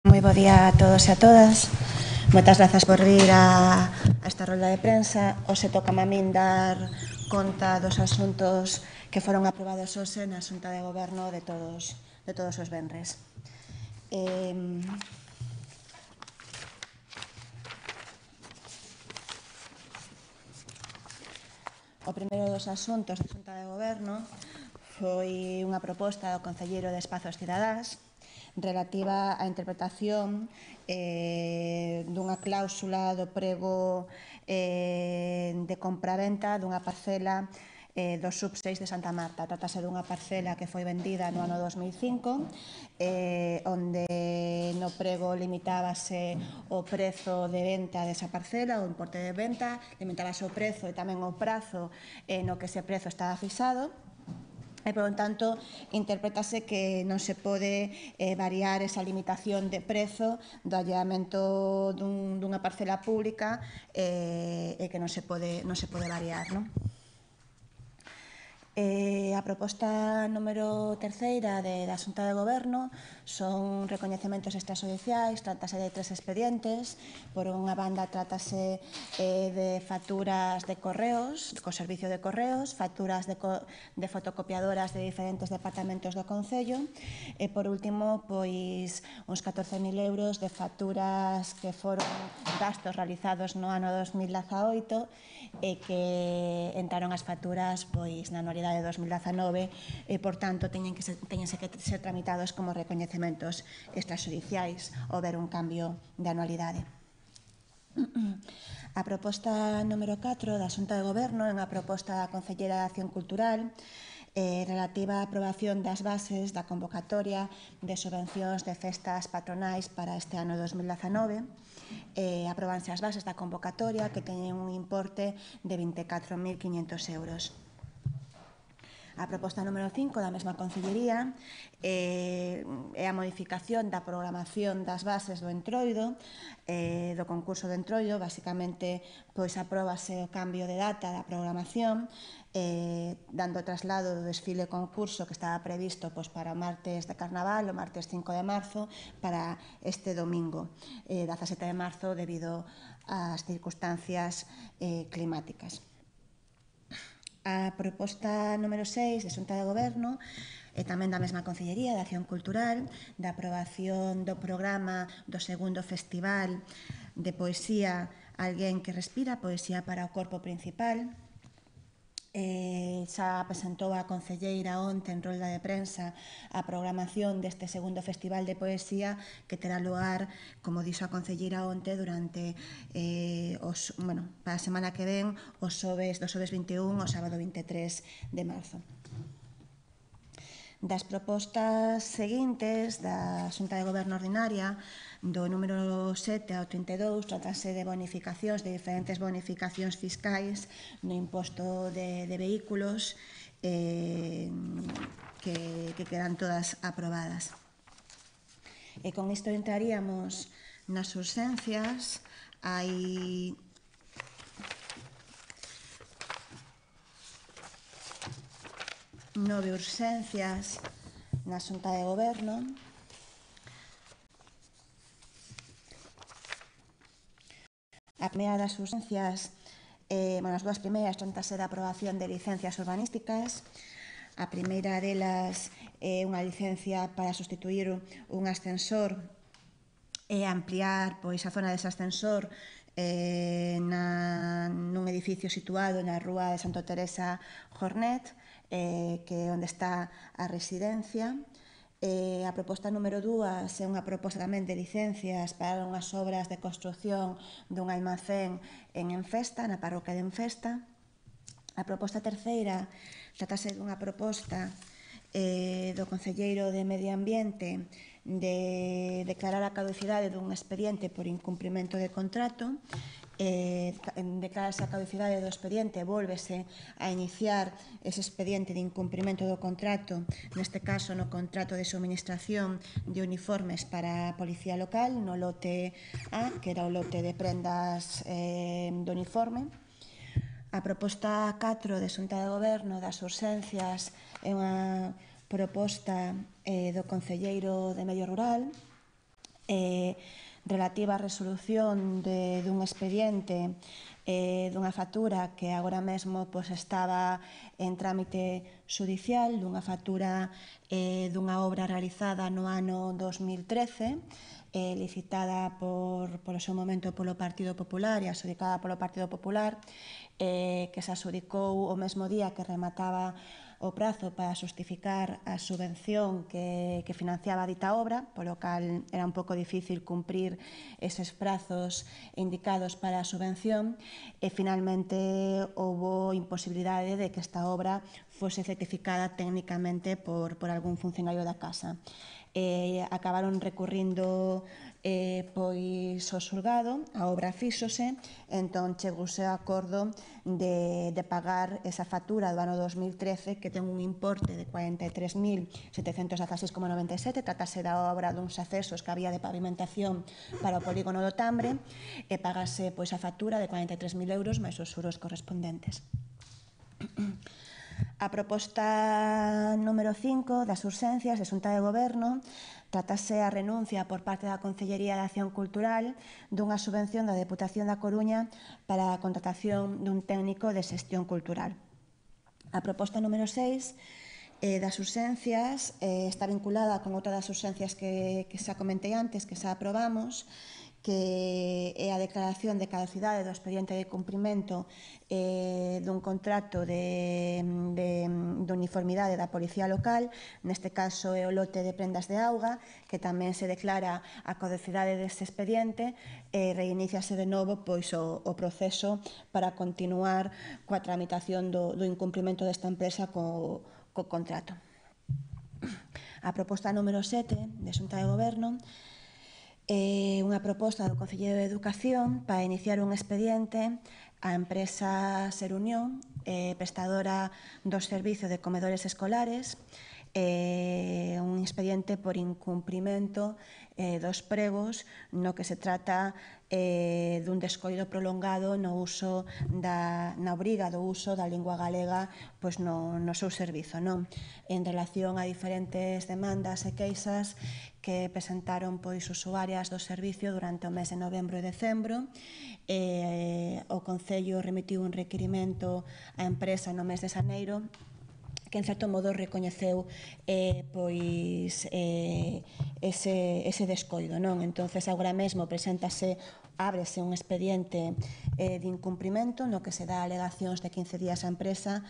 Moi bo día a todos e a todas. Moitas grazas por vir a esta rolda de prensa. Hoxe toca a min dar conta dos asuntos que foron aprobados hoxe na Xunta de Goberno de todos os venres. O primeiro dos asuntos da Xunta de Goberno foi unha proposta do Concelleiro de Espazos Cidadás relativa á interpretación dunha cláusula do prego de compraventa dunha parcela do sub 6 de Santa Marta. Trátase dunha parcela que foi vendida no ano 2005, onde no prego limitábase o prezo de venta desa parcela, o importe de venta, limitábase o prezo e tamén o prazo no que ese prezo estaba fixado. E, por tanto, interprétase que non se pode variar esa limitación de prezo do alleamento dunha parcela pública e que non se pode variar, non? A proposta número terceira da Xunta de Goberno son recoñecementos extrajudiciais. Trátase de 3 expedientes. Por unha banda, trátase de facturas de correos, co servicio de correos, facturas de fotocopiadoras de diferentes departamentos do Concello e, por último, pois uns 14.000 euros de facturas que foron gastos realizados no ano 2018 e que entraron as facturas pois na anualidade de 2019 e, por tanto, teñense que ser tramitados como recoñecementos extrajudiciais ao ver un cambio de anualidade. A proposta número 4 da Xunta de Goberno é unha proposta da Concelleira de Acción Cultural relativa á aprobación das bases da convocatoria de subvencións de festas patronais para este ano 2019. Aprobanse as bases da convocatoria, que teñen un importe de 24.500 euros. A proposta número 5 da mesma Concellería é a modificación da programación das bases do Entroido, do concurso do Entroido. Basicamente, pois apróbase o cambio de data da programación, dando traslado do desfile concurso que estaba previsto pois para o martes de Carnaval, o martes 5 de marzo, para este domingo, 17 de marzo, debido ás circunstancias climáticas. A proposta número 6 de Xunta de Goberno é tamén da mesma Concellería de Acción Cultural, da aprobación do programa do segundo Festival de Poesía Alguén que Respira, Poesía para o Corpo Principal. Xa presentou a Concelleira onte en rolda de prensa a programación deste segundo Festival de Poesía, que terá lugar, como dixo a Concelleira onte, durante para a semana que ven, do xoves 21 ao sábado 23 de marzo. Das propostas seguintes da Xunta de Goberno Ordinaria, do número 7 ao 32, trátase de bonificacións, de diferentes bonificacións fiscais no imposto de vehículos, que quedan todas aprobadas. E con isto entraríamos nas urxencias. Hai 9 urxencias na Xunta de Goberno. A primeira das urxencias, as dúas primeiras, trátase da aprobación de licencias urbanísticas. A primeira delas é unha licencia para sustituir un ascensor e ampliar pois a zona dese ascensor nun edificio situado na rúa de Santa Teresa Jornet, que é onde está a residencia. A proposta número 2 é unha proposta tamén de licencias para unhas obras de construcción dun almacén en Enfesta, na parroquia de Enfesta. A proposta terceira trátase dunha proposta do Concelleiro de Medio Ambiente de declarar a caducidade dun expediente por incumprimento de contrato. Declararse a caducidade do expediente, vólvese a iniciar ese expediente de incumprimento do contrato, neste caso no contrato de suministración de uniformes para a Policía Local, no lote A, que era o lote de prendas do uniforme. A proposta 4 de Xunta de Goberno das urxencias é unha proposta do Concelleiro de Medio Rural, relativa á resolución dun expediente dunha factura que agora mesmo estaba en trámite xudicial, dunha factura dunha obra realizada no ano 2013, licitada polo seu momento polo Partido Popular e adxudicada polo Partido Popular, que se adxudicou o mesmo día que remataba o prazo para xustificar a subvención que financiaba dita obra, polo cal era un pouco difícil cumprir eses prazos indicados para a subvención, e finalmente houbo imposibilidade de que esta obra fose certificada técnicamente por algún funcionario da Casa. Acabaron recurrindo pois ao xulgado, a obra fíxose, entón chegouse ao acordo de pagar esa factura do ano 2013 que ten un importe de 43.716,97, tratase da obra duns accesos que había de pavimentación para o polígono do Tambre, e pagase a factura de 43.000 euros máis os xuros correspondentes. A proposta número 5 das urxencias de Xunta de Goberno tratase a renuncia por parte da Concellería de Acción Cultural dunha subvención da Deputación da Coruña para a contratación dun técnico de xestión cultural. A proposta número 6 das urxencias está vinculada con outra das urxencias que xa comentei antes, que xa aprobamos, que é a declaración de caducidade do expediente de cumprimento dun contrato de uniformidade da Policía Local, neste caso é o lote de prendas de auga, que tamén se declara a caducidade deste expediente e reiniciase de novo o proceso para continuar coa tramitación do incumprimento desta empresa co contrato. A proposta número 7 de Xunta de Goberno unha proposta do Concelleiro de Educación para iniciar un expediente á empresa Ser Unión, prestadora dos servizos de comedores escolares, un expediente por incumprimento dos pregos no que se trata dun descoido prolongado no uso na obriga do uso da lingua galega no seu servizo. En relación a diferentes demandas e queixas que presentaron usuarias do servicio durante o mes de novembro e decembro, o Concello remitiu un requirimento á empresa no mes de xaneiro que en certo modo recoñeceu ese descoido. Entonces agora mesmo ábrese un expediente de incumprimento no que se dá alegacións de 15 días á empresa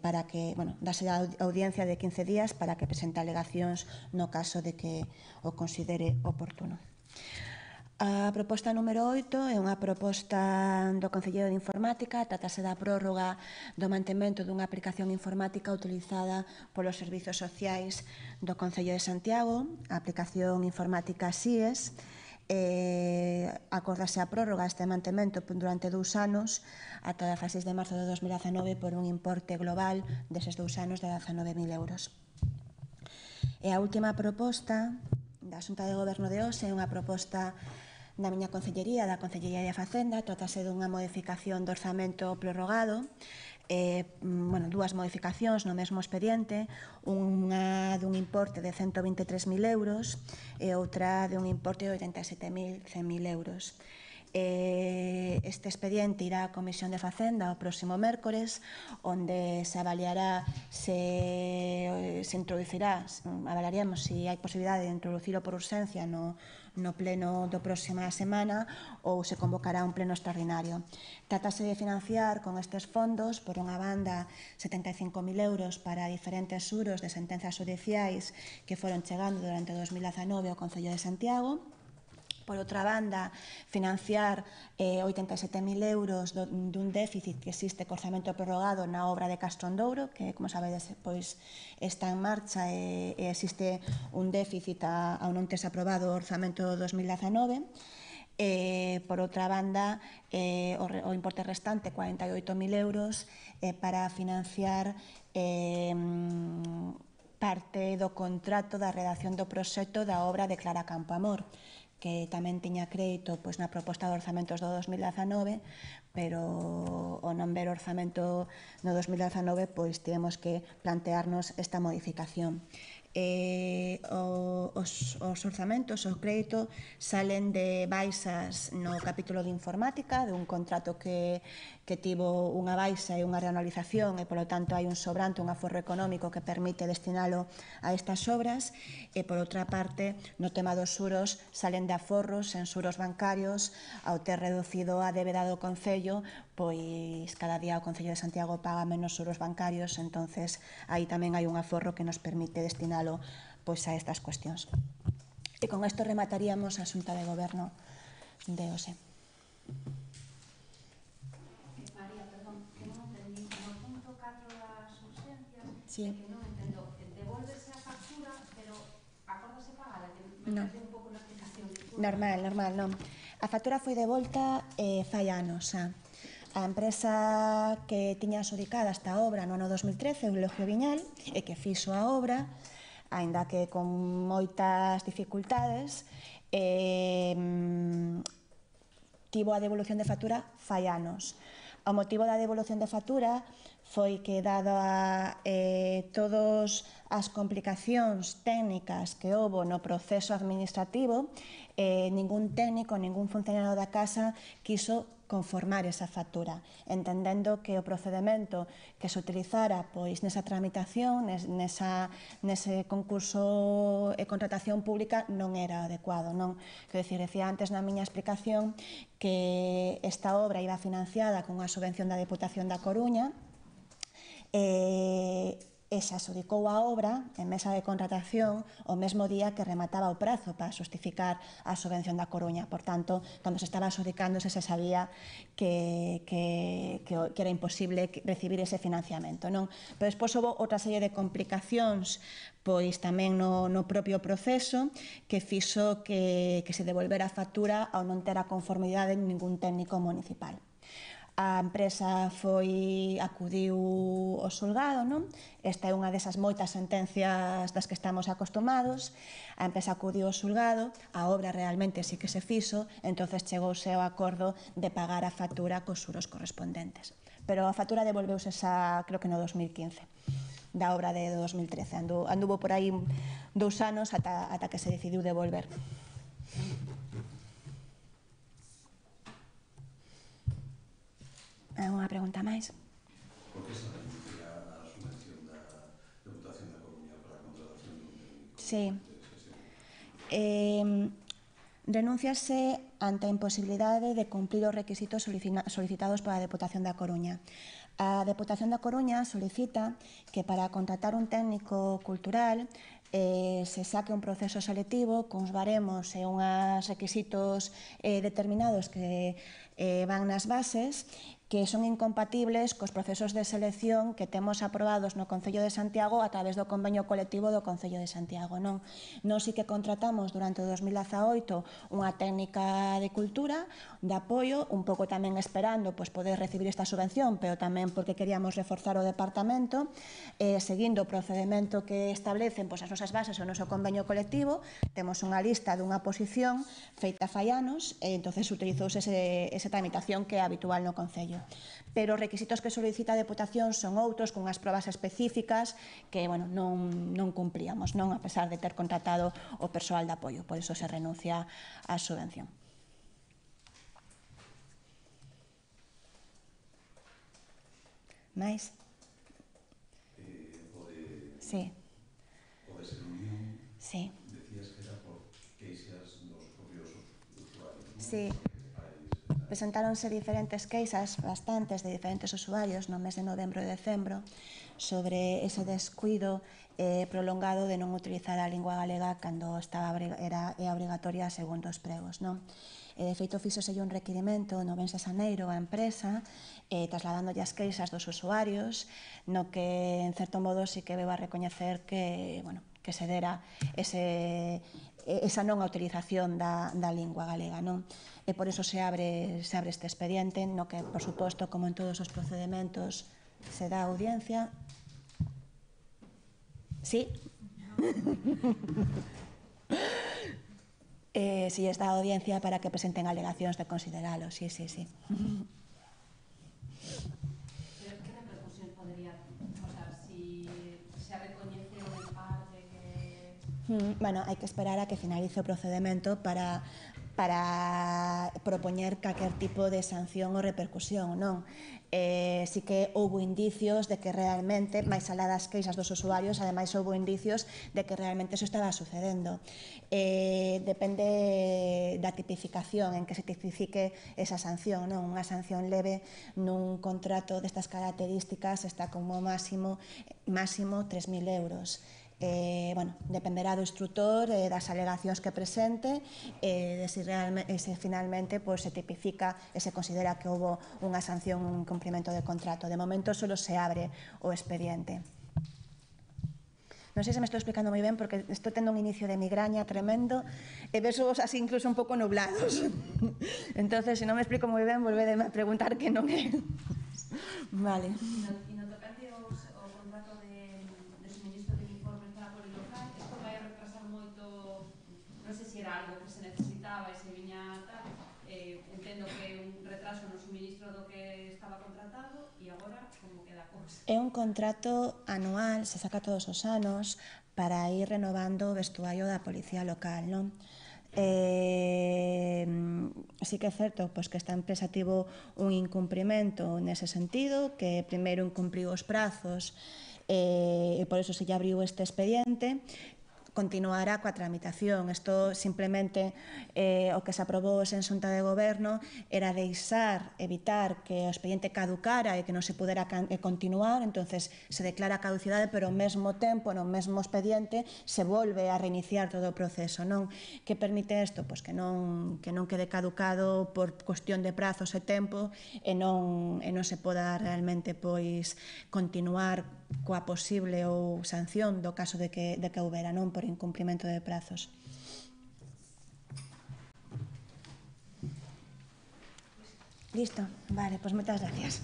para que, dase a audiencia de 15 días para que presente alegacións no caso de que o considere oportuno. A proposta número 8 é unha proposta do Concelleiro de Informática, tratase da prórroga do mantemento dunha aplicación informática utilizada polos servizos sociais do Concello de Santiago, a aplicación informática SIES. Acórdase a prórroga este mantemento durante 2 anos ata 16 de marzo de 2019 por un importe global deses 2 anos de 19.000 euros. E a última proposta da Xunta de Goberno de hoxe é unha proposta da miña Concellería, da Concellería de Facenda. Tratase dunha modificación do orzamento prorrogado, dúas modificacións no mesmo expediente, unha dun importe de 123.000 euros e outra de un importe de 87.100.000 euros. Este expediente irá á Comisión de Facenda o próximo mércores, onde se avaliará avaliaremos se hai posibilidade de introducilo por urxencia no pleno do próxima semana ou se convocará un pleno extraordinario. Trátase de financiar con estes fondos, por unha banda, 75.000 euros para diferentes xuros de sentenzas xudiciais que foron chegando durante 2019 ao Concello de Santiago. Por outra banda, financiar 87.000 euros dun déficit que existe co orzamento prorrogado na obra de Castrondouro, que, como sabedes, está en marcha e existe un déficit ao non terse aprobado o orzamento 2019. Por outra banda, o importe restante, 48.000 euros, para financiar parte do contrato da redacción do proxecto da obra de Clara Campoamor, que tamén tiña crédito na proposta de orzamentos do 2019, pero ao non ver o orzamento no 2019 tivemos que plantearnos esta modificación. os orzamentos, o crédito, salen de baixas no capítulo de informática, de un contrato que tivo unha baixa e unha reanalización e, polo tanto, hai un sobrante, un aforro económico que permite destinalo a estas obras, e, por outra parte, no tema dos xuros, salen de aforros en xuros bancarios, ao ter reducido a débeda do Concello, pois cada día o Concello de Santiago paga menos xuros bancarios, entonces aí tamén hai un aforro que nos permite destinalo pois a estas cuestións. E con isto remataríamos a Xunta de Goberno de hoxe. María, perdón, que non entendí. No punto 4 das urgencias, sí. Que non entendo. Devolvese a factura, pero acórdase pagada, que me no. perdí un pouco na explicación. Normal, non. A factura foi devolta fai anos xa. A empresa que tiña adxudicada esta obra no ano 2013, Eulogio Viñal, e que fixo a obra, aínda que con moitas dificultades, tivo a devolución de factura fai anos. O motivo da devolución de factura foi que, dada todas as complicacións técnicas que houbo no proceso administrativo, ningún técnico, ningún funcionario da casa quiso conformar esa factura, entendendo que o procedemento que se utilizara pois nesa tramitación, nese concurso e contratación pública non era adecuado, non? Quero dicir, decía antes na miña explicación que esta obra iba financiada con unha subvención da Deputación da Coruña, e se adxudicou a obra en mesa de contratación o mesmo día que remataba o prazo para xustificar a subvención da Coruña. Por tanto, cando se estaba adxudicándose se sabía que era imposible recibir ese financiamento, non? Pero despois houve outra serie de complicacións pois tamén no propio proceso que fixo que se devolvera a factura ao non ter a conformidade de ningún técnico municipal. A empresa acudiu ao xulgado, non? Esta é unha desas moitas sentencias das que estamos acostumados. A empresa acudiu ao xulgado, a obra realmente sí que se fixo, entonces chegouse ao acordo de pagar a factura cos xuros correspondentes. Pero a factura devolveuse xa, creo que no 2015, da obra de 2013. Anduvo por aí 2 anos ata que se decidiu devolver. Unha pregunta máis? Por que se renuncia a subvención da Deputación da Coruña para a contratación dun técnico? Sí. Renúnciase ante a imposibilidade de cumprir os requisitos solicitados pola Deputación da Coruña. A Deputación da Coruña solicita que para contratar un técnico cultural se saque un proceso selectivo cuns baremos e uns requisitos determinados que van nas bases, que son incompatibles cos procesos de selección que temos aprobados no Concello de Santiago a través do convenio colectivo do Concello de Santiago. Nós sí que contratamos durante o 2018 unha técnica de cultura, de apoio, un pouco tamén esperando poder recibir esta subvención, pero tamén porque queríamos reforzar o departamento, seguindo o procedimento que establecen as nosas bases o noso convenio colectivo. Temos unha lista dunha posición feita fai anos, e entonces utilizouse esa tramitación que é habitual no Concello. Pero os requisitos que solicita a Deputación son outros, con unhas probas específicas que non cumpríamos, non, a pesar de ter contratado o persoal de apoio. Por iso se renuncia á subvención. Mais? Sí. O de Ser Unión, sí. decías que era por queixas dos propios usuarios, non? Sí. Presentáronse diferentes queixas, bastantes, de diferentes usuarios no mes de novembro e decembro sobre ese descuido prolongado de non utilizar a lingua galega cando é obrigatoria segundo os pregos, non? De feito, fixoselle un requirimento no Bense Xaneiro á empresa, trasladándolle as queixas dos usuarios, no que, en certo modo, sí que veu a recoñecer que se dera esa non utilización da lingua galega, non? E por iso se abre este expediente, no que, por suposto, como en todos os procedementos, se dá audiencia. Sí? Si lles dá audiencia para que presenten alegacións de consideralo, sí. Pero que repercusión podría, o sea, si se recoñece o en parte que Bueno, hai que esperar a que finalice o procedemento para propoñer calquer tipo de sanción ou repercusión, non? Sí que houbo indicios de que realmente, máis alá das queixas dos usuarios, ademais houbo indicios de que realmente eso estaba sucedendo. Depende da tipificación, en que se tipifique esa sanción, non? Unha sanción leve nun contrato destas características está como máximo 3.000 euros. Bueno, dependerá do instructor, das alegacións que presente, de se finalmente se tipifica e se considera que houve unha sanción, un incumprimento de contrato. De momento solo se abre o expediente. Non sei se me estou explicando moi ben porque estou tendo un inicio de migraña tremendo e ves os así incluso un pouco nublados. Entonces, se non me explico moi ben, volvedeme a preguntar que non é. Vale. E no tocante ao contrato de suministro de uniformes para a Polilocal, isto vai a retrasar moito, non sei se era algo que se necesitaba e se viña tal, entendo que un retraso no suministro do que estaba contratado e agora como queda a cousa. É un contrato anual, se saca todos os anos para ir renovando o vestuario da policía local, non? Sí que é certo pois, que esta empresa tivo un incumprimento nese sentido, que primeiro incumpriu os prazos e por eso se lle abriu este expediente. Continuará coa tramitación. Isto simplemente o que se aprobou en Xunta de Goberno era evitar que o expediente caducara e que non se pudera continuar, entonces se declara a caducidade, pero ao mesmo tempo, no mesmo expediente, se volve a reiniciar todo o proceso, non? Que permite isto? Pois que non quede caducado por cuestión de prazos e tempo e non se poda realmente pois continuar coa posible ou sanción do caso de que houbera, non? Por incumprimento de prazos. Listo? Vale, pois moitas gracias.